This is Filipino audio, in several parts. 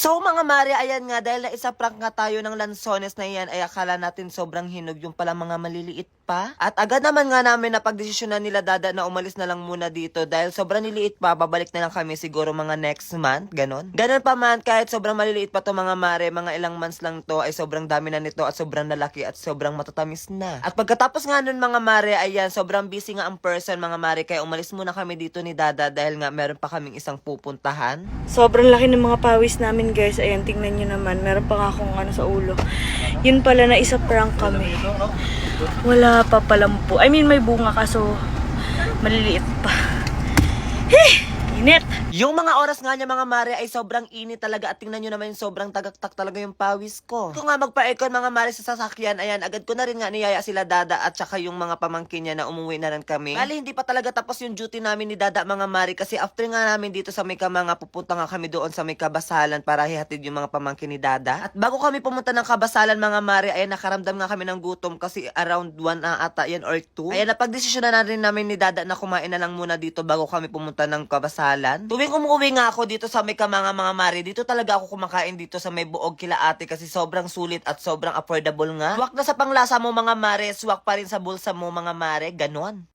So mga mare, ayan nga, dahil na isa prank nga tayo ng lansones na iyan, ay akala natin sobrang hinog yung pala mga maliliit pa. At agad naman nga namin na pagdesisyonan nila dada na umalis na lang muna dito dahil sobrang liliit pa, babalik na lang kami siguro mga next month, ganon. Ganon pa man, kahit sobrang maliliit pa to mga mare, mga ilang months lang to, ay sobrang dami na nito at sobrang lalaki at sobrang matatamis na. At pagkatapos nga nun mga mare, ayan, sobrang busy nga ang person mga mare, kaya umalis muna kami dito ni dada dahil nga meron pa kaming isang pupuntahan. Sobrang laki ng mga pawis namin guys. Ayan, tingnan nyo naman. Meron pa nga akong ano sa ulo. Yun pala na isa prank kami. Wala pa palampo. I mean, may bunga kaso maliliit pa. Init! Yung mga oras nga niya mga mare ay sobrang init talaga at tingnan nyo naman yung sobrang tagaktak talaga yung pawis ko. Kung nga magpa-aircon mga mare sa sasakyan, ayan, agad ko na rin nga niyaya sila dada at saka yung mga pamangkin niya na umuwi na rin kami. Bali, hindi pa talaga tapos yung duty namin ni dada mga mare kasi after nga namin dito sa may mga pupunta nga kami doon sa may Kabasalan para hihatid yung mga pamangkin ni dada. At bago kami pumunta ng Kabasalan mga mare, ayan, nakaramdam nga kami ng gutom kasi around 1 na ata yan or 2. Ayan, napagdesisyonan na rin namin ni dada na kumain na lang muna dito bago kami pumunta ng Kabasalan. Tuwing umuwi nga ako dito sa may mga mare, dito talaga ako kumakain dito sa may Buog kila ate kasi sobrang sulit at sobrang affordable nga. Swak na sa panglasa mo mga mare, swak pa rin sa bulsa mo mga mare, ganon.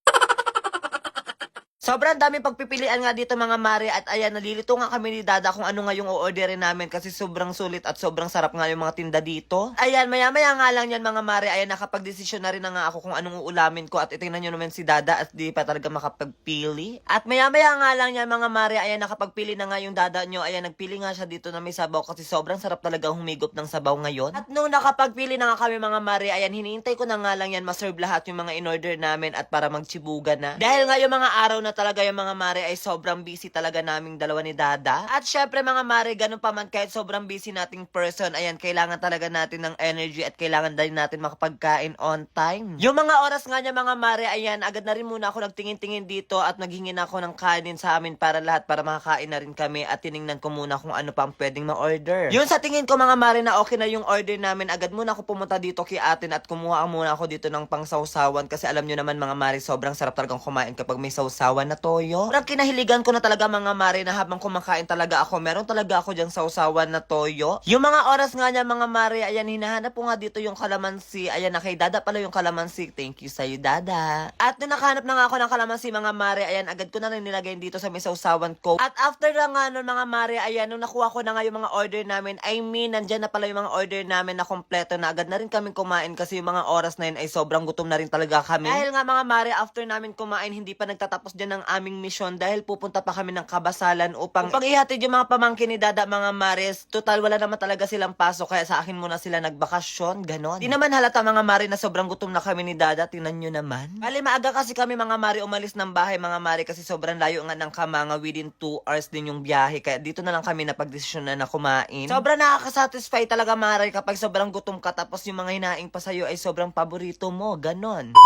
Sobrang daming pagpipilian nga dito mga mare at ayan, nalilito nga kami ni dada kung ano nga yung o-orderin namin kasi sobrang sulit at sobrang sarap nga yung mga tinda dito. Ayan, maya-maya nga lang yan mga mare, ayan, nakapag-desisyon na rin na nga ako kung anong uulamin ko at itingnan nyo naman si dada at di pa talaga makapagpili. At maya-maya nga lang yan mga mare, ayan, nakapagpili na nga yung dada nyo, ayan, nagpili nga siya dito na may sabaw kasi sobrang sarap talaga humigop ng sabaw ngayon. At nung nakapagpili na nga kami mga mare, ayan, hinihintay ko na nga lang yan maserve lahat yung mga in-order namin at para magchibuga na. Dahil nga yung mga araw na talaga yung mga mare ay sobrang busy talaga naming dalawa ni dada. At syempre mga mare, ganun pa man kahit sobrang busy nating person, ayan, kailangan talaga natin ng energy at kailangan din natin makapagkain on time. Yung mga oras nga niya mga mare, ayan, agad na rin muna ako nagtingin-tingin dito at naghingi na ako ng kanin sa amin para lahat para makakain na rin kami at tiningnan ko muna kung ano pa ang pwedeng ma-order. Yun sa tingin ko mga mare na okay na yung order namin, agad muna ako pumunta dito kay atin at kumuha muna ako dito ng pangsawsawan kasi alam nyo naman mga mare, sobrang sarap talagang kumain kapag may sawsawan na toyo. Parang kinahiligan ko na talaga mga mare na habang kumakain talaga ako, meron talaga ako dyang sawsawan na toyo. Yung mga oras nga niya mga mare, ayan, hinahanap ko nga dito yung kalamansi. Ayan, na kay dada pala yung kalamansi. Thank you sa'yo dada. At nung nakahanap na nga ako ng kalamansi mga mare, ayan, agad ko na rin nilagay dito sa may sawsawan ko. At after na nga nun mga mare, ayan, nung nakuha ko na nga yung mga order namin, I mean, nandyan na pala yung mga order namin na kompleto na agad na rin kami kumain kasi yung mga oras na yun ay sobrang gutom na rin talaga kami. Dahil nga mga mare, after namin kumain, hindi pa nagtatapos dyan ang aming mission dahil pupunta pa kami ng Kabasalan upang ihatid yung mga pamangkin ni dada mga mares. Total, wala naman talaga silang pasok kaya sa akin muna sila nagbakasyon, ganon. Di naman halata mga mare na sobrang gutom na kami ni dada, tingnan nyo naman. Bali, maaga kasi kami mga mare umalis ng bahay mga mare kasi sobrang layo nga ng Kamanga, within 2 hours din yung biyahe kaya dito na lang kami napagdesisyon na kumain. Sobrang nakakasatisfy talaga mare kapag sobrang gutom ka tapos yung mga hinaing pa sa'yo ay sobrang paborito mo, ganon.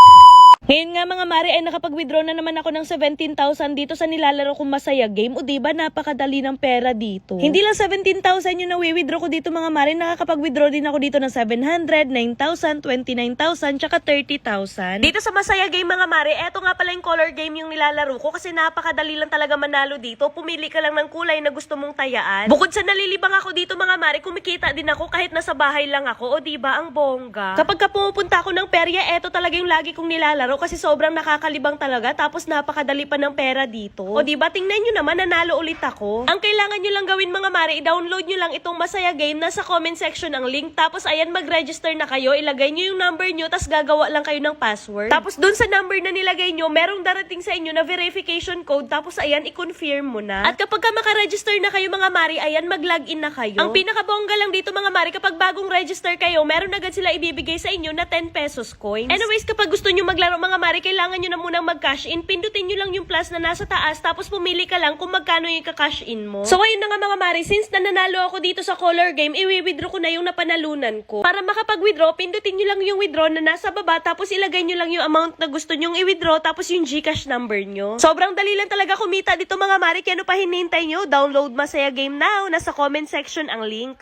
Ngayon nga mga mare ay nakapag-withdraw na naman ako ng 17,000 dito sa nilalaro kong Masaya Game. O diba, napakadali ng pera dito. Hindi lang 17,000 yung nawi-withdraw ko dito mga mare, nakakapag-withdraw din ako dito ng 700, 9,000, 29,000, tsaka 30,000. Dito sa Masaya Game mga mare, eto nga pala yung color game yung nilalaro ko kasi napakadali lang talaga manalo dito. Pumili ka lang ng kulay na gusto mong tayaan. Bukod sa nalilibang ako dito mga mare, kumikita din ako kahit nasa bahay lang ako. O diba, ang bongga. Kapag ka pumupunta ako ng perya, eto talaga yung lagi kong nilalaro kasi sobrang nakakalibang talaga tapos napakadali pa ng pera dito. O diba, tingnan nyo naman, nanalo ulit ako. Ang kailangan nyo lang gawin mga mare, i-download nyo lang itong Masaya Game, nasa comment section ang link, tapos ayan, mag-register na kayo, ilagay nyo yung number nyo, tapos gagawa lang kayo ng password. Tapos dun sa number na nilagay nyo, merong darating sa inyo na verification code, tapos ayan, i-confirm mo na. At kapag ka maka-register na kayo mga mare, ayan, mag-login na kayo. Ang pinakabongga lang dito mga mare, kapag bagong register kayo, meron agad sila ibibigay sa inyo na 10 pesos coins. Anyways, kapag gusto nyo maglaro mga mare, kailangan nyo na munang mag-cash in. Pindutin nyo lang yung plus na nasa taas, tapos pumili ka lang kung magkano yung ka-cash in mo. So ayun na nga mga mare, since nananalo ako dito sa color game, i-withdraw ko na yung napanalunan ko. Para makapag-withdraw, pindutin nyo lang yung withdraw na nasa baba, tapos ilagay nyo lang yung amount na gusto nyong i-withdraw, tapos yung GCash number nyo. Sobrang dali lang talaga kumita dito mga mare, kaya ano pa hinihintay nyo? Download Masaya Game now, nasa comment section ang link.